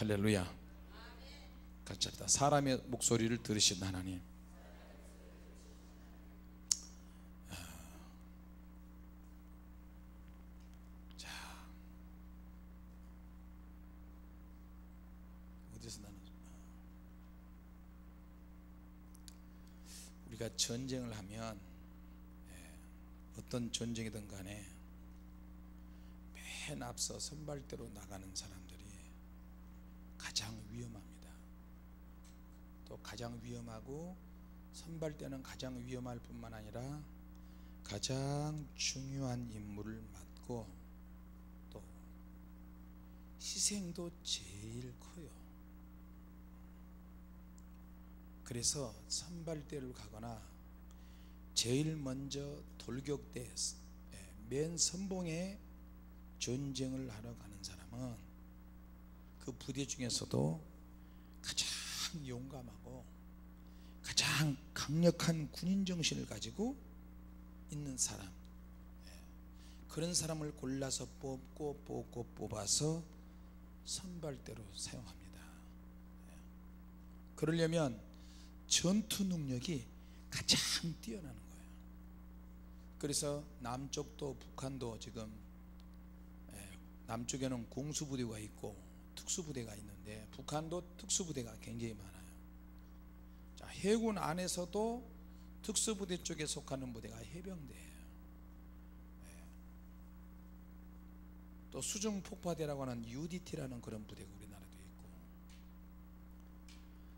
할렐루야. 같이 합시다. 사람의 목소리를 들으신 하나님. 자, 어디서 나는 우리가 전쟁을 하면 어떤 전쟁이든 간에 맨 앞서 선발대로 나가는 사람들이 가장 위험합니다. 또 가장 위험하고 선발대는 가장 위험할 뿐만 아니라 가장 중요한 임무를 맡고 또 희생도 제일 커요. 그래서 선발대를 가거나 제일 먼저 돌격대 맨 선봉에 전쟁을 하러 가는 사람은 그 부대 중에서도 가장 용감하고 가장 강력한 군인 정신을 가지고 있는 사람, 그런 사람을 골라서 뽑아서 선발대로 사용합니다. 그러려면 전투 능력이 가장 뛰어나는 거예요. 그래서 남쪽도 북한도 지금 남쪽에는 공수부대가 있고 특수부대가 있는데 북한도 특수부대가 굉장히 많아요. 자, 해군 안에서도 특수부대 쪽에 속하는 부대가 해병대예요. 또 수중폭파대라고 하는 UDT라는 그런 부대가 우리나라도 있고,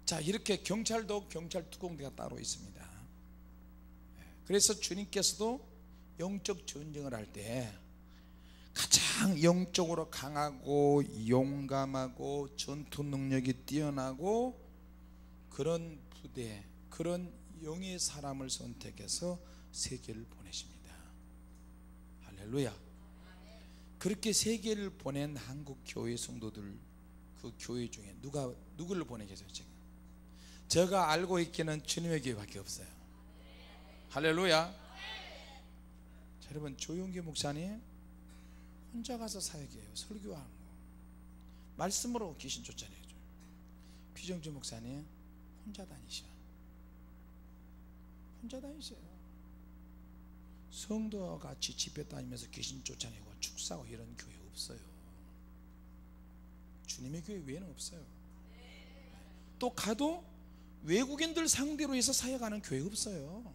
자, 이렇게 경찰도 경찰 특공대가 따로 있습니다. 그래서 주님께서도 영적 전쟁을 할 때 가장 영적으로 강하고 용감하고 전투 능력이 뛰어나고 그런 부대, 그런 영의 사람을 선택해서 세계를 보내십니다. 할렐루야. 그렇게 세계를 보낸 한국 교회 성도들, 그 교회 중에 누구를 보내겠어요? 지금 제가 알고 있기는 주님의 교회밖에 없어요. 할렐루야. 자, 여러분, 조용기 목사님 혼자 가서 사역해요. 설교하는 거 말씀으로 귀신 쫓아내죠. 비정주 목사님 혼자 다니셔. 혼자 다니세요. 성도와 같이 집회 다니면서 귀신 쫓아내고 축사하고 이런 교회 없어요. 주님의 교회 외에는 없어요. 또 가도 외국인들 상대로 해서 사역하는 교회 없어요.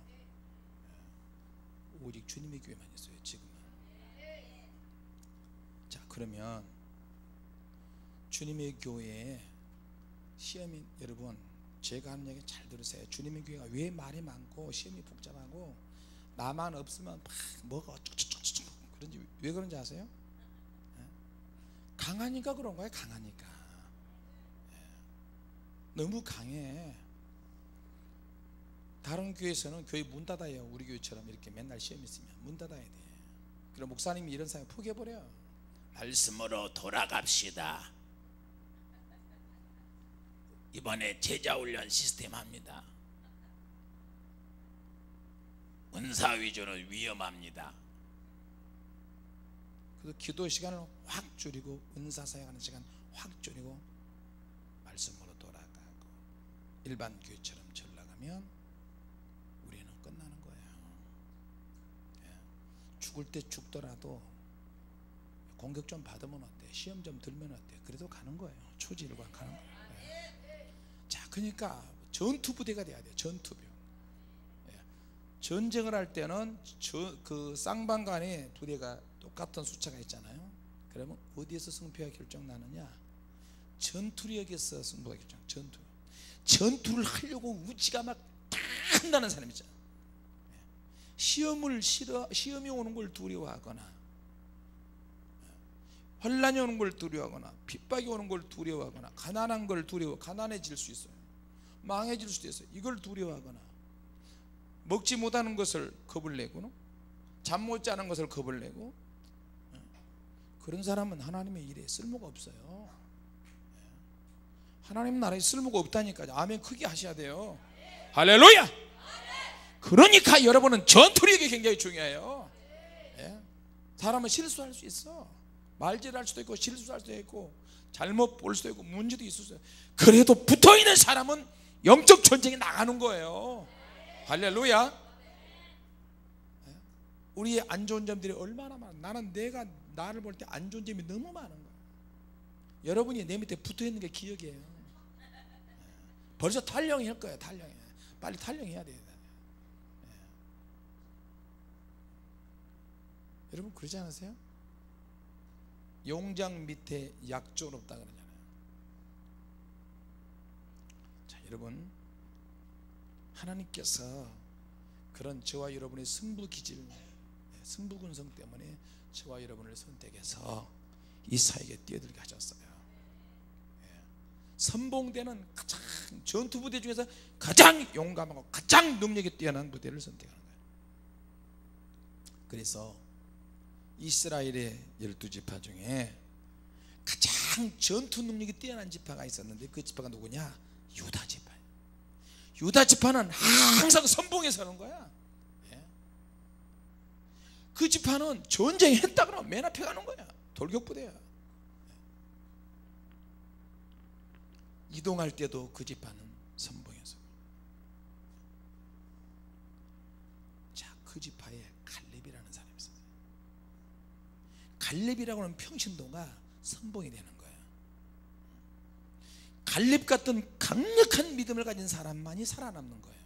오직 주님의 교회만 있어요 지금은. 자, 그러면 주님의 교회에 시험이, 여러분 제가 하는 얘기 잘 들으세요. 주님의 교회가 왜 말이 많고 시험이 복잡하고 나만 없으면 막 뭐가 어쩌고저쩌고 그런지, 왜 그런지 아세요? 강하니까 그런 거예요. 강하니까. 너무 강해. 다른 교회에서는 교회 문 닫아요. 우리 교회처럼 이렇게 맨날 시험 있으면 문 닫아야 돼. 그럼 목사님이 이런 사람 포기해버려. 말씀으로 돌아갑시다. 이번에 제자훈련 시스템 합니다. 은사 위주는 위험합니다. 그래서 기도 시간을 확 줄이고 은사 사역하는 시간 확 줄이고 말씀으로 돌아가고 일반 교회처럼 전락하면 우리는 끝나는 거예요. 죽을 때 죽더라도 공격 좀 받으면 어때? 시험 좀 들면 어때? 그래도 가는 거예요. 초지일관 가는 거예요. 자, 그러니까 전투부대가 돼야 돼요. 전투병. 전쟁을 할 때는 그 쌍방간에 부대가 똑같은 숫자가 있잖아요. 그러면 어디에서 승패가 결정나느냐? 전투력에서 승부가 결정. 전투를 하려고 우지가 막 한다는 사람 있잖아요. 시험이 오는 걸 두려워하거나 환난이 오는 걸 두려워하거나 핍박이 오는 걸 두려워하거나 가난한 걸 가난해질 수 있어요. 망해질 수도 있어요. 이걸 두려워하거나 먹지 못하는 것을 겁을 내고 잠 못 자는 것을 겁을 내고, 그런 사람은 하나님의 일에 쓸모가 없어요. 하나님 나라에 쓸모가 없다니까요. 아멘 크게 하셔야 돼요. 할렐루야. 그러니까 여러분은 전투력이 굉장히 중요해요. 사람은 실수할 수 있어. 말질할 수도 있고 실수할 수도 있고 잘못 볼 수도 있고 문제도 있을 수도 있고, 그래도 붙어있는 사람은 영적 전쟁에 나가는 거예요. 할렐루야. 우리의 안 좋은 점들이 얼마나 많아. 나는 내가 나를 볼 때 안 좋은 점이 너무 많은 거예요. 여러분이 내 밑에 붙어있는 게 기억이에요. 벌써 탈령할 거예요. 탈령해. 빨리 탈령해야 돼요. 여러분 그러지 않으세요? 용장 밑에 약존 없다 그러잖아요. 자, 여러분, 하나님께서 그런 저와 여러분의 승부기질, 승부근성 때문에 저와 여러분을 선택해서 이 사역에 뛰어들게 하셨어요. 선봉대는 가장 전투부대 중에서 가장 용감하고 가장 능력이 뛰어난 부대를 선택하는 거예요. 그래서 이스라엘의 12지파 중에 가장 전투 능력이 뛰어난 지파가 있었는데 그 지파가 누구냐? 유다 지파예요. 유다 지파는 항상 선봉에 서는 거야. 그 지파는 전쟁했다 그러면 맨 앞에 가는 거야. 돌격부대야. 이동할 때도 그 지파는 선봉에 서고. 자, 그 지파에 갈렙이라는 사람이 있었어요. 갈렙이라고 하는 평신도가 선봉이 되는 거예요. 갈렙 같은 강력한 믿음을 가진 사람만이 살아남는 거예요.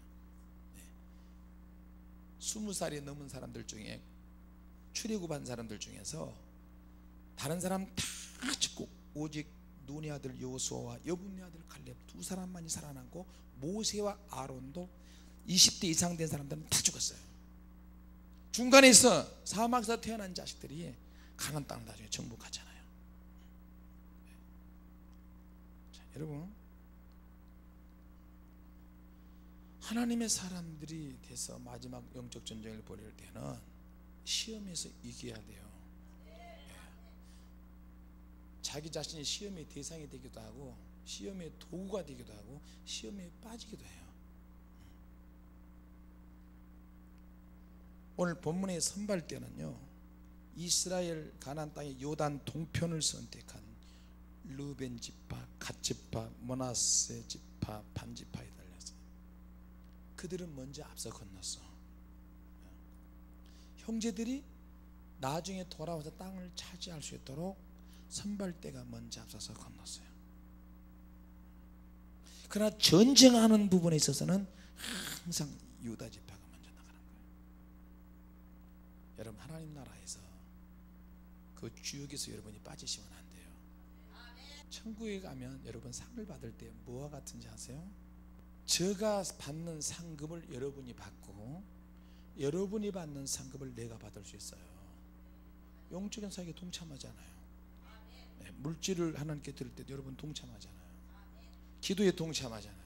20살이 넘은 사람들 중에, 출애굽한 사람들 중에서 다른 사람 다 죽고 오직 눈의 아들 여호수아와 여분의 아들 갈렙 두 사람만이 살아남고, 모세와 아론도 20대 이상 된 사람들은 다 죽었어요. 중간에 있어 사막에서 태어난 자식들이 가나안 땅을 나중에 정복하잖아요. 자, 여러분, 하나님의 사람들이 돼서 마지막 영적 전쟁을 벌일 때는 시험에서 이겨야 돼요. 자기 자신이 시험의 대상이 되기도 하고 시험의 도구가 되기도 하고 시험에 빠지기도 해요. 오늘 본문의 선발대는요, 이스라엘 가나안 땅의 요단 동편을 선택한 르벤 지파, 갓 지파, 므낫세 지파, 반 지파에 달렸어요. 그들은 먼저 앞서 건넜어. 형제들이 나중에 돌아와서 땅을 차지할 수 있도록 선발대가 먼저 앞서서 건넜어요. 그러나 전쟁하는 부분에 있어서는 항상 유다 지파가 먼저 나가는 거예요. 여러분, 하나님 나라에서 그 주역에서 여러분이 빠지시면 안 돼요. 천국에 가면 여러분 상을 받을 때 뭐와 같은지 아세요? 제가 받는 상급을 여러분이 받고 여러분이 받는 상급을 내가 받을 수 있어요. 영적인 사역에 동참하잖아요. 물질을 하나님께 드릴 때 여러분 동참하잖아요. 기도에 동참하잖아요.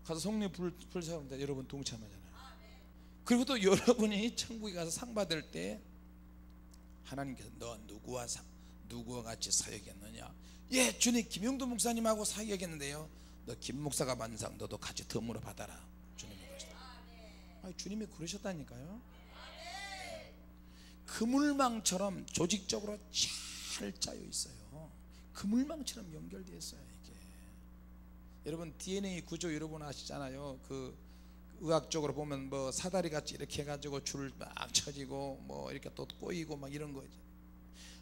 가서 성령 불 사람 때 여러분 동참하잖아요. 그리고 또 여러분이 천국에 가서 상 받을 때 하나님께서 너 누구와 같이 사역했느냐? 예, 주님 김영도 목사님하고 사역했는데요. 너 김 목사가 받는 상 너도 같이 덤으로 받아라. 주님이 그러시다. 아니, 주님이 그러셨다니까요. 그물망처럼 조직적으로 잘 짜여 있어요. 그물망처럼 연결되어 있어요. 이게 여러분 DNA 구조 여러분 아시잖아요. 그 의학적으로 보면 뭐 사다리 같이 이렇게 해가지고 줄 막 쳐지고 뭐 이렇게 또 꼬이고 막 이런 거죠.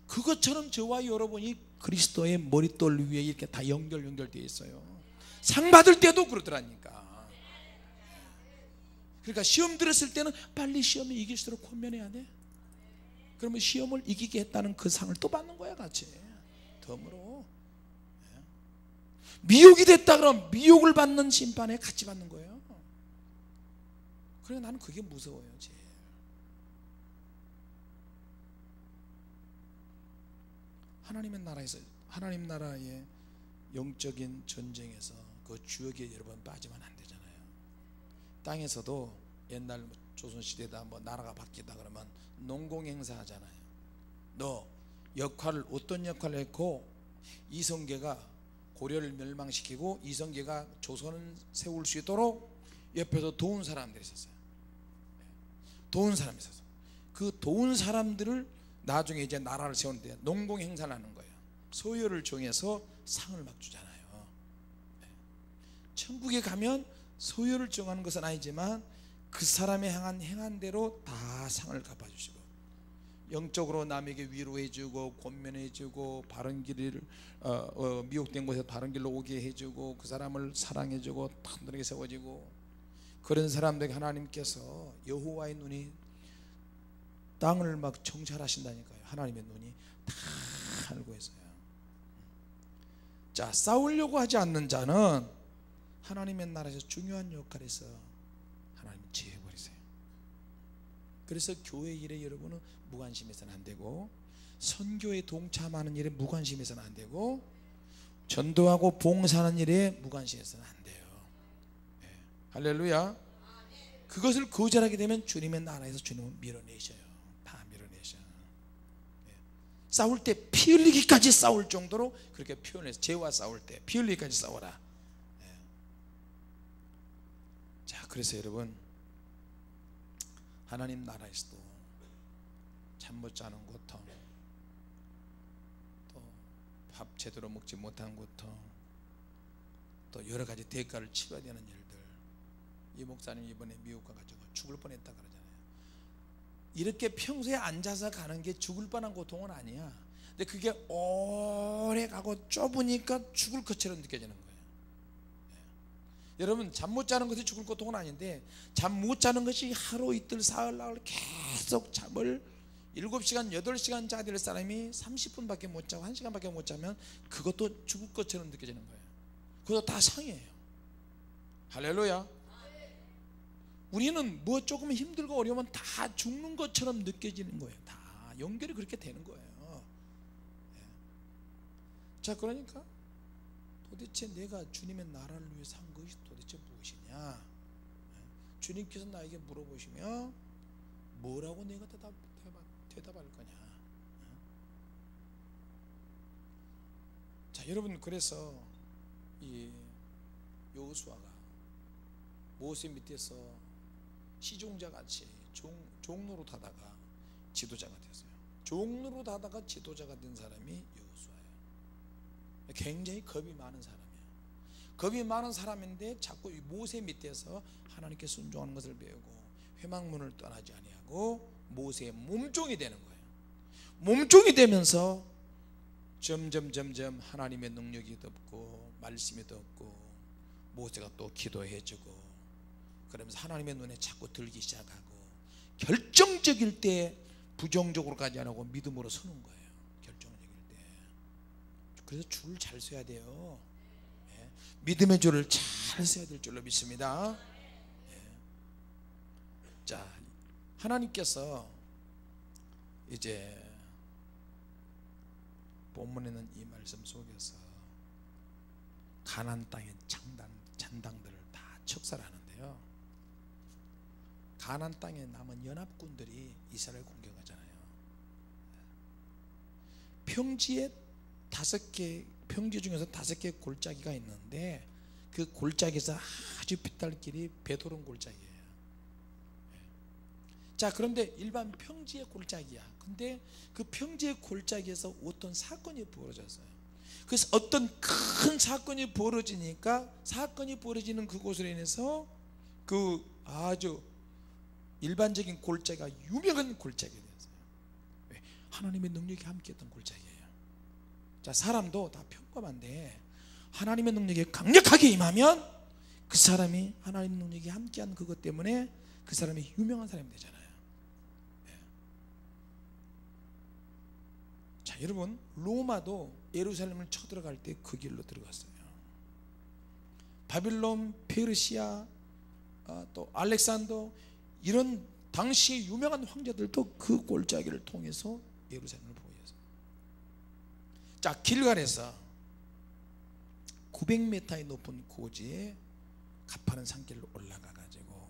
그것처럼 저와 여러분이 그리스도의 머릿돌 위에 이렇게 다 연결되어 있어요. 상 받을 때도 그러더라니까. 그러니까 시험 들었을 때는 빨리 시험에 이길수록 권면해야 돼. 그러면 시험을 이기게 했다는 그 상을 또 받는 거야, 같이 덤으로. 미혹이 됐다 그러면 미혹을 받는 심판에 같이 받는 거예요. 그래, 나는 그게 무서워요. 제일. 하나님의 나라에서, 하나님 나라의 영적인 전쟁에서 그 주역에 여러분 빠지면 안 되잖아요. 땅에서도 옛날 조선시대다 뭐 나라가 바뀌다 그러면 농공행사 하잖아요. 너 역할을 어떤 역할을 했고 이성계가 고려를 멸망시키고 이성계가 조선을 세울 수 있도록 옆에서 도운 사람들이 있었어요. 도운 사람이 있었어요. 그 도운 사람들을 나중에 이제 나라를 세우는데 농공 행사를 하는 거예요. 소요를 정해서 상을 막 주잖아요. 천국에 가면 소요를 정하는 것은 아니지만 그 사람의 향한 행한대로 다 상을 갚아주시고, 영적으로 남에게 위로해주고 권면해주고 바른 길을 미혹된 곳에 바른 길로 오게 해주고 그 사람을 사랑해주고 단단하게 세워지고, 그런 사람들에게 하나님께서 여호와의 눈이 땅을 막 정찰하신다니까요. 하나님의 눈이 다 알고 있어요. 자, 싸우려고 하지 않는 자는 하나님의 나라에서 중요한 역할에서 하나님이 지어버리세요. 그래서 교회 일에 여러분은 무관심해서는 안 되고, 선교에 동참하는 일에 무관심해서는 안 되고, 전도하고 봉사하는 일에 무관심해서는 안 돼요. 네. 할렐루야. 그것을 거절하게 되면 주님의 나라에서 주님은 밀어내셔요. 다 밀어내셔요. 네. 싸울 때 피 흘리기까지 싸울 정도로 그렇게 표현해서, 죄와 싸울 때 피 흘리기까지 싸워라. 네. 자, 그래서 여러분, 하나님 나라에서도 잠 못 자는 고통, 또 밥 제대로 먹지 못한 고통, 또 여러 가지 대가를 치러야 되는 일들. 이 목사님 이번에 미국 가가지고 죽을 뻔했다 그러잖아요. 이렇게 평소에 앉아서 가는 게 죽을 뻔한 고통은 아니야. 근데 그게 오래 가고 좁으니까 죽을 것처럼 느껴지는 거예요. 여러분, 잠 못 자는 것이 죽을 고통은 아닌데, 잠 못 자는 것이 하루 이틀 사흘 나흘 계속 잠을 7시간 8시간 자야 될 사람이 30분밖에 못 자고 1시간밖에 못 자면 그것도 죽을 것처럼 느껴지는 거예요. 그것도 다 상이에요. 할렐루야. 우리는 뭐 조금 힘들고 어려우면 다 죽는 것처럼 느껴지는 거예요. 다 연결이 그렇게 되는 거예요. 자, 그러니까 도대체 내가 주님의 나라를 위해서 한 것이 도대체 무엇이냐? 주님께서 나에게 물어보시면 뭐라고 내가 대답할 거냐? 자, 여러분, 그래서 이 여호수아가 모세 밑에서 시종자같이 종로로 하다가 지도자가 됐어요. 종로로 하다가 지도자가 된 사람이 여호수아예요. 굉장히 겁이 많은 사람이에요. 겁이 많은 사람인데 자꾸 모세 밑에서 하나님께 순종하는 것을 배우고 회막문을 떠나지 아니하고 모세의 몸종이 되는 거예요. 몸종이 되면서 점점 하나님의 능력이 덮고 말씀이 덮고, 모세가 또 기도해주고, 그러면서 하나님의 눈에 자꾸 들기 시작하고, 결정적일 때 부정적으로 가지 않고 믿음으로 서는 거예요. 결정적일 때. 그래서 줄을 잘 서야 돼요. 믿음의 줄을 잘 서야 될 줄로 믿습니다. 자, 하나님께서 이제 본문에는 이 말씀 속에서 가나안 땅의 잔당들을 다 척살하는데요, 가나안 땅에 남은 연합군들이 이스라엘 공격하잖아요. 평지에 평지 중에서 5개 골짜기가 있는데 그 골짜기에서 아주 빗달길이 베드론 골짜기예요. 자, 그런데 일반 평지의 골짜기야. 근데 그 평지의 골짜기에서 어떤 사건이 벌어졌어요. 그래서 어떤 큰 사건이 벌어지니까, 사건이 벌어지는 그곳으로 인해서 그 아주 일반적인 골짜기가 유명한 골짜기가 됐어요. 왜? 하나님의 능력이 함께했던 골짜기예요. 자, 사람도 다 평범한데 하나님의 능력이 강력하게 임하면 그 사람이 하나님의 능력이 함께한 그것 때문에 그 사람이 유명한 사람이 되잖아요. 자, 여러분, 로마도 예루살렘을 쳐들어갈 때 그 길로 들어갔어요. 바빌론, 페르시아, 또 알렉산더, 이런 당시에 유명한 황제들도 그 골짜기를 통해서 예루살렘을 보였어요. 자, 길갈에서 900m의 높은 고지에 가파른 산길로 올라가 가지고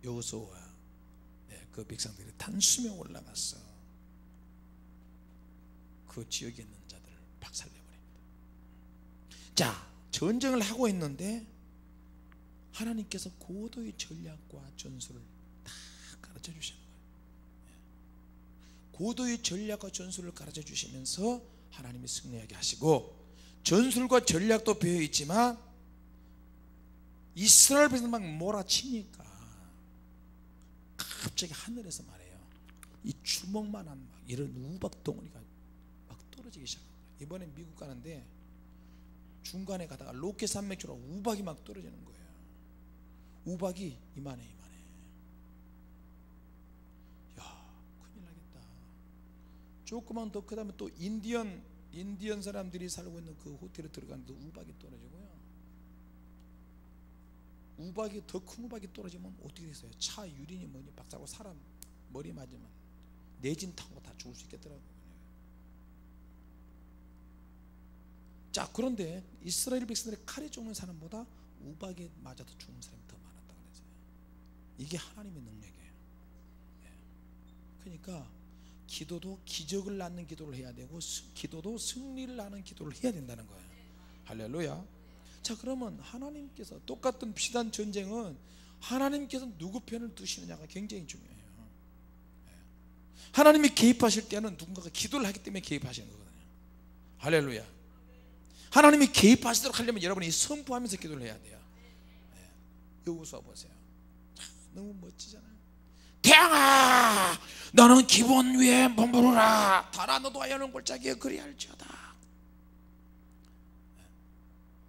여호수아와 그 백성들이 단숨에 올라갔어. 그 지역에 있는 자들을 박살내버립니다. 자, 전쟁을 하고 있는데 하나님께서 고도의 전략과 전술을 다 가르쳐 주시는 거예요. 고도의 전략과 전술을 가르쳐 주시면서 하나님이 승리하게 하시고, 전술과 전략도 배어 있지만 이스라엘 백성들 막 몰아치니까 갑자기 하늘에서 말해요, 이 주먹만한 막 이런 우박 덩어리가 막 떨어지기 시작합니다. 이번에 미국 가는데 중간에 가다가 로켓 산맥처럼 우박이 막 떨어지는 거예요. 우박이 이만해. 야, 큰일 나겠다. 조금만 더 크다면 또 인디언 사람들이 살고 있는 그 호텔에 들어가는데 우박이 떨어지고요. 우박이 더 큰 우박이 떨어지면 어떻게 됐어요? 차 유린이 뭐니 박사고 사람 머리 맞으면 내진 타고 다 죽을 수 있겠더라고요. 자, 그런데 이스라엘 백성들의 칼에 죽는 사람보다 우박에 맞아도 죽는 사람이 더 많았다고 그랬어요. 이게 하나님의 능력이에요. 그러니까 기도도 기적을 낳는 기도를 해야 되고, 기도도 승리를 낳는 기도를 해야 된다는 거예요. 할렐루야. 자, 그러면 하나님께서 똑같은 비단 전쟁은 하나님께서 누구 편을 두시느냐가 굉장히 중요해요. 하나님이 개입하실 때는 누군가가 기도를 하기 때문에 개입하시는 거거든요. 할렐루야. 하나님이 개입하시도록 하려면 여러분이 선포하면서 기도를 해야 돼요. 여호수아 보세요. 너무 멋지잖아요. 태양아, 너는 기본 위에 머무르라. 달아, 너도 아연한 골짜기에 그리할지어다.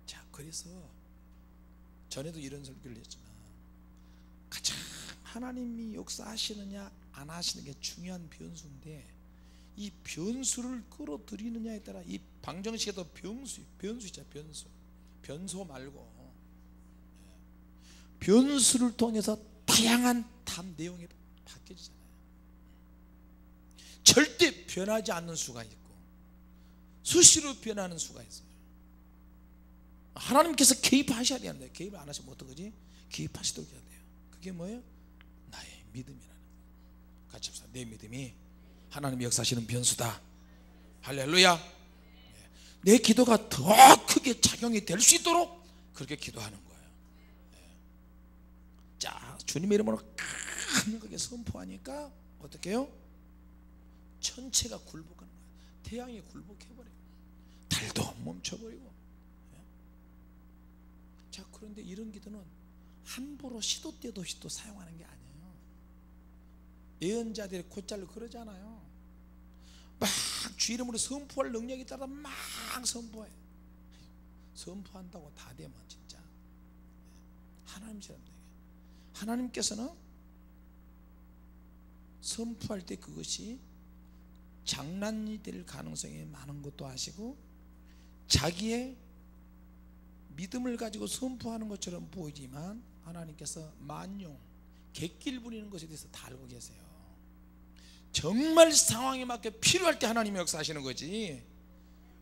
자, 그래서 전에도 이런 설교를 했지만, 가장 하나님이 역사하시느냐 안 하시는 게 중요한 변수인데, 이 변수를 끌어들이느냐에 따라, 이 방정식에도 변수 있잖아요. 변수 말고 변수를 통해서 다양한 답 내용이 바뀌어지잖아요. 절대 변하지 않는 수가 있고 수시로 변하는 수가 있어요. 하나님께서 개입하셔야 되는데 개입을 안 하시면 어떡하지? 개입하시도록 해야 돼요. 그게 뭐예요? 나의 믿음이라는 거예요. 같이 합시다. 내 믿음이 하나님이 역사하시는 변수다. 할렐루야. 내 기도가 더 크게 작용이 될 수 있도록 그렇게 기도하는 거예요. 자, 주님의 이름으로 강력하게 선포하니까 어떻게 해요? 천체가 굴복하는 거예요. 태양이 굴복해버려요. 달도 멈춰버리고. 자, 그런데 이런 기도는 함부로 시도 때도 없이 또 사용하는 게 아니에요. 예언자들이 곧잘 그러잖아요. 막 주 이름으로 선포할 능력이 따라 막 선포해. 선포한다고 다 되면 진짜 하나님처럼 되게. 하나님께서는 선포할 때 그것이 장난이 될 가능성이 많은 것도 아시고, 자기의 믿음을 가지고 선포하는 것처럼 보이지만 하나님께서 만용, 객길 부리는 것에 대해서 다 알고 계세요. 정말 상황에 맞게 필요할 때 하나님이 역사하시는 거지,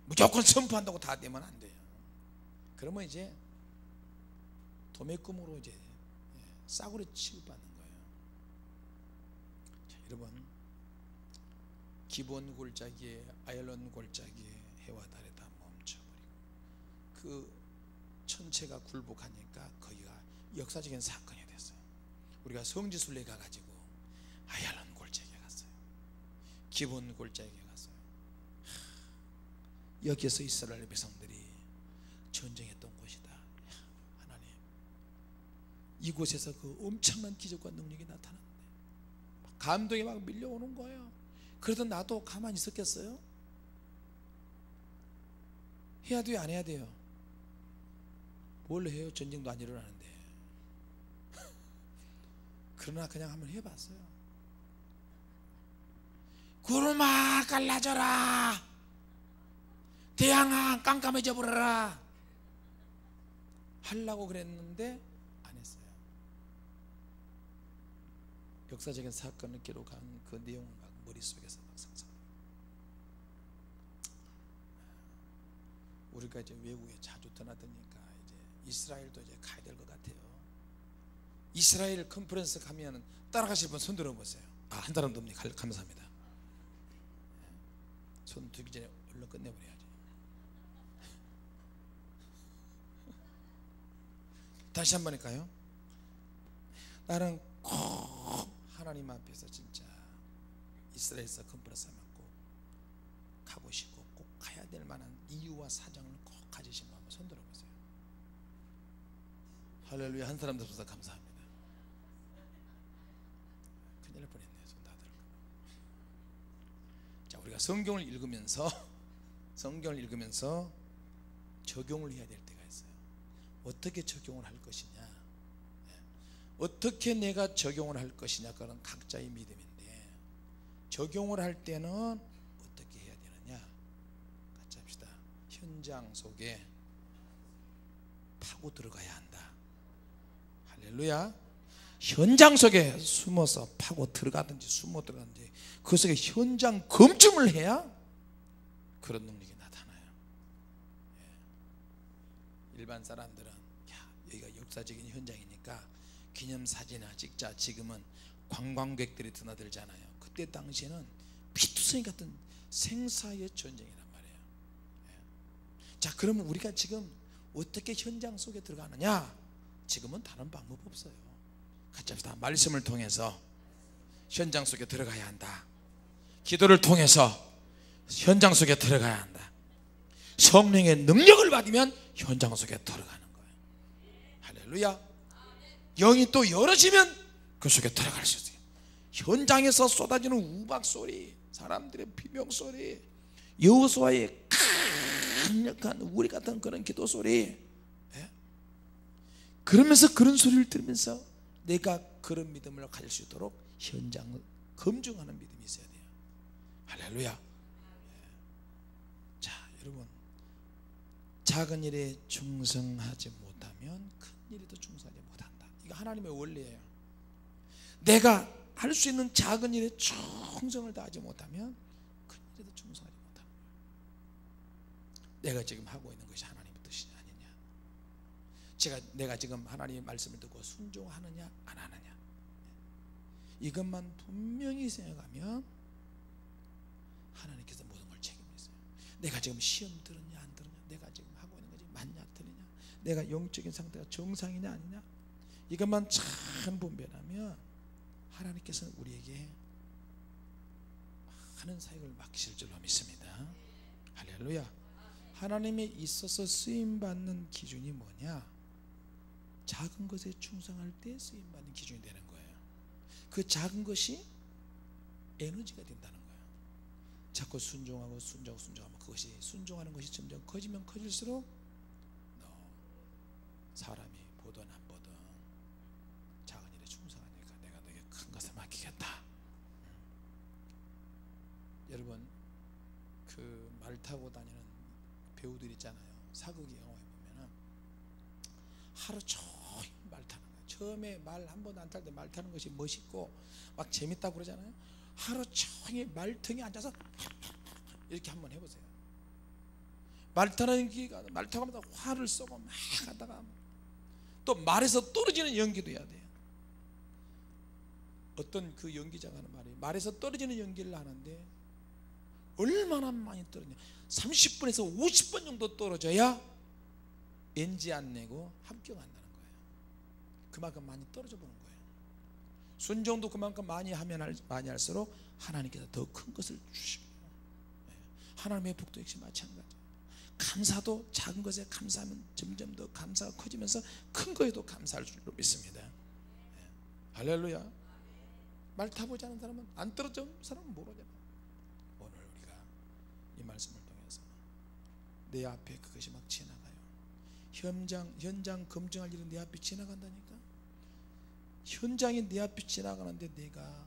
무조건 선포한다고 다 되면 안 돼요. 그러면 이제 도매금으로 이제 싸구려 취급받는 거예요. 자, 여러분, 기본 골짜기에, 아일론 골짜기에 해와 달에 다 멈춰버리고 그 천체가 굴복하니까 거기가 역사적인 사건이 됐어요. 우리가 성지순례 가가지고 아일론 골짜기에 갔어요. 기본 골짜기에 갔어요. 여기에서 이스라엘 백성들이 전쟁했던 곳이다. 하나님, 이곳에서 그 엄청난 기적과 능력이 나타났는데 감동이 막 밀려오는 거예요. 그래도 나도 가만히 있었겠어요? 해야 돼요, 안 해야 돼요? 뭘 해요? 전쟁도 안 일어나는데. 그러나 그냥 한번 해봤어요. 구름아 갈라져라, 태양아 깜깜해져 버려라 하려고 그랬는데 안 했어요. 역사적인 사건을 기록한 그 내용을 막 머릿속에서 막 상상해요. 우리가 이제 외국에 자주 떠나다니까 이제 이스라엘도 이제 가야 될 것 같아요. 이스라엘 컨퍼런스 가면 따라가실 분 손 들어보세요. 아, 한 사람도 없니? 감사합니다. 손 들기 전에 얼른 끝내버려야지. 다시 한번 할까요? 나는 꼭 하나님 앞에서 진짜 이 이스라엘에서 건프라스 맞고 가고 싶고 꼭 가야 될 만한 이유와 사정을 꼭 가지신 분 한번 손들어 보세요. 할렐루야. 한 사람 들어서 감사합니다. 큰일 날 뻔했네요. 손 다 들고. 자, 우리가 성경을 읽으면서 적용을 해야 될 때가 있어요. 어떻게 적용을 할 것이냐, 어떻게 내가 적용을 할 것이냐, 그건 각자의 믿음인데, 적용을 할 때는 어떻게 해야 되느냐, 같이 합시다. 현장 속에 파고 들어가야 한다. 할렐루야. 현장 속에 숨어서 파고 들어가든지 숨어 들어가든지 그 속에 현장 검증을 해야 그런 능력이 나타나요. 일반 사람들은 여기가 역사적인 현장이니까 기념사진이나 찍자. 지금은 관광객들이 드나들잖아요. 그때 당시에는 피투성이 같은 생사의 전쟁이란 말이에요. 자, 그러면 우리가 지금 어떻게 현장 속에 들어가느냐? 지금은 다른 방법 없어요. 같이 합시다. 말씀을 통해서 현장 속에 들어가야 한다. 기도를 통해서 현장 속에 들어가야 한다. 성령의 능력을 받으면 현장 속에 들어가는 거예요. 할렐루야. 영이 또 열어지면 그 속에 들어갈 수 있어요. 현장에서 쏟아지는 우박 소리, 사람들의 비명 소리, 여호수아의 강력한 우리 같은 그런 기도 소리, 그러면서 그런 소리를 들으면서 내가 그런 믿음을 가질 수 있도록 현장을 검증하는 믿음이 있어야 돼요. 할렐루야. 자, 여러분, 작은 일에 충성하지 못하면 큰 일에도 충성하지 못한다. 이거 하나님의 원리예요. 내가 할 수 있는 작은 일에 충성을 다하지 못하면 큰 일에도 충성하지 못한다. 내가 지금 하고 있는 것이 하나님의 뜻이 아니냐, 내가 지금 하나님의 말씀을 듣고 순종하느냐 안 하느냐, 이것만 분명히 생각하면 하나님께서 모든 걸 책임지세요. 내가 지금 시험 들었냐 안 들었냐, 내가 지금 하고 있는 것이 맞냐 틀리냐, 내가 영적인 상태가 정상이냐 아니냐, 이것만 잘 분별하면 하나님께서는 우리에게 많은 사역을 맡기실 줄로 믿습니다. 할렐루야. 하나님에 있어서 쓰임받는 기준이 뭐냐? 작은 것에 충성할 때 쓰임받는 기준이 되는 거예요. 그 작은 것이 에너지가 된다는 거예요. 자꾸 순종하면 그것이, 순종하는 것이 점점 커지면 커질수록 사람이 보든 안 보든 작은 일에 충성하니까 내가 너에게 큰 것을 맡기겠다. 여러분, 그 말 타고 다니는 배우들 있잖아요. 사극이 영화에 보면은 하루 종일 말 타는 거예요. 처음에 말 한 번도 안 탈 때 말 타는 것이 멋있고 막 재밌다고 그러잖아요. 하루 종일 말통에 앉아서 이렇게 한번 해보세요. 말 타고 하면서 화를 쏘고 막 하다가 또 말에서 떨어지는 연기도 해야 돼요. 어떤 그 연기자가 하는 말이, 말에서 떨어지는 연기를 하는데 얼마나 많이 떨어지냐, 30분에서 50번 정도 떨어져야 NG 안 내고 합격 안 나는 거예요. 그만큼 많이 떨어져 보는 거예요. 순종도 그만큼 많이 하면 많이 할수록 하나님께서 더 큰 것을 주시고요. 하나님의 복도 역시 마찬가지예요. 감사도 작은 것에 감사하면 점점 더 감사가 커지면서 큰 거에도 감사할 줄로 믿습니다. 할렐루야. 말 타보지 않은 사람은, 안 떨어져 사람은 모르잖아. 오늘 우리가 이 말씀을 통해서 내 앞에 그것이 막 지나가요. 현장 검증할 일은 내 앞에 지나간다니까. 현장이 내 앞에 지나가는데 내가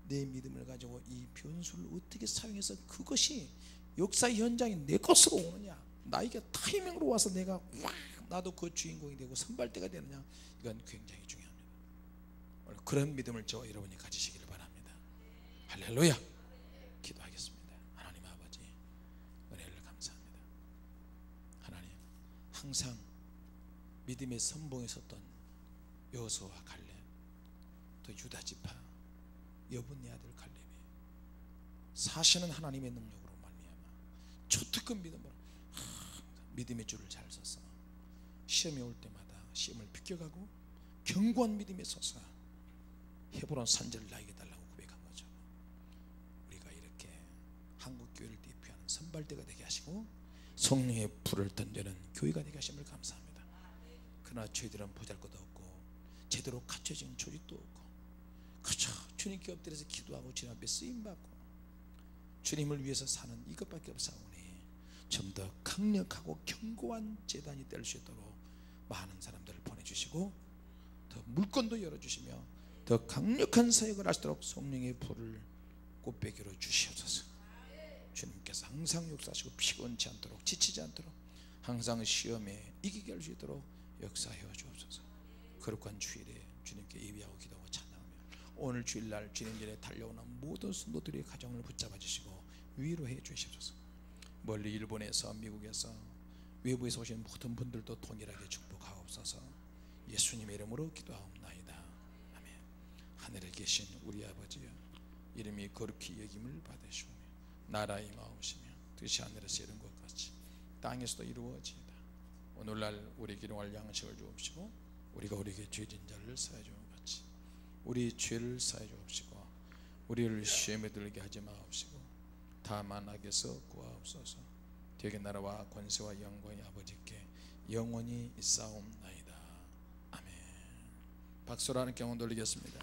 내 믿음을 가지고 이 변수를 어떻게 사용해서 그것이 역사의 현장이 내 것으로 오느냐, 나에게 타이밍으로 와서 내가 나도 그 주인공이 되고 선발대가 되느냐, 이건 굉장히 중요합니다. 오늘 그런 믿음을 저와 여러분이 가지시기를 바랍니다. 할렐루야. 기도하겠습니다. 하나님 아버지, 은혜를 감사합니다. 하나님, 항상 믿음의 선봉에 섰던 여호수아와 갈렙, 또 유다 지파 여분네 아들 갈렙이 사시는 하나님의 능력으로 말미암아 초특급 믿음으로 믿음의 줄을 잘 서서 시험이 올 때마다 시험을 비껴가고 견고한 믿음에 서서 헤브론 산지를 나에게 달라고 고백한 거죠. 우리가 한국교회를 대표하는 선발대가 되게 하시고 성령의 불을 던지는 교회가 되게 하심을 감사합니다. 그러나 저희들은 보잘것도 없고 제대로 갖춰진 조직도 없고 그저 주님께 엎드려서 기도하고 주님 앞에 쓰임받고 주님을 위해서 사는 이것밖에 없사오니 좀 더 강력하고 견고한 제단이 될 수 있도록 많은 사람들을 보내주시고 더 물건도 열어주시며 더 강력한 사역을 할 수 있도록 성령의 불을 꽃배기로 주시옵소서. 주님께서 항상 역사하시고 피곤치 않도록 지치지 않도록 항상 시험에 이기게 할 수 있도록 역사해 주옵소서. 거룩한 주일에 주님께 예비하고 기도하고 찬양하며 오늘 주일날 주님 전에 달려오는 모든 성도들의 가정을 붙잡아 주시고 위로해 주시옵소서. 멀리 일본에서 미국에서 외부에서 오신 모든 분들도 동일하게 축복하옵소서. 예수님의 이름으로 기도하옵나이다. 아멘. 하늘에 계신 우리 아버지여, 이름이 거룩히 여김을 받으시오며 나라의 마음이시며 뜻이 하늘에서 이룬 것 같이 땅에서도 이루어지이다. 오늘날 우리에게 일용할 양식을 주옵시고 우리가 우리에게 죄진 자를 사하여 주는 것 같이 우리 죄를 사하여 주옵시고 우리를 시험에 들게 하지 마옵시고 다만 악에서 구하옵소서. 되게 나라와 권세와 영광이 아버지께 영원히 있사옵나이다. 아멘. 박수로 하는 경험 돌리겠습니다.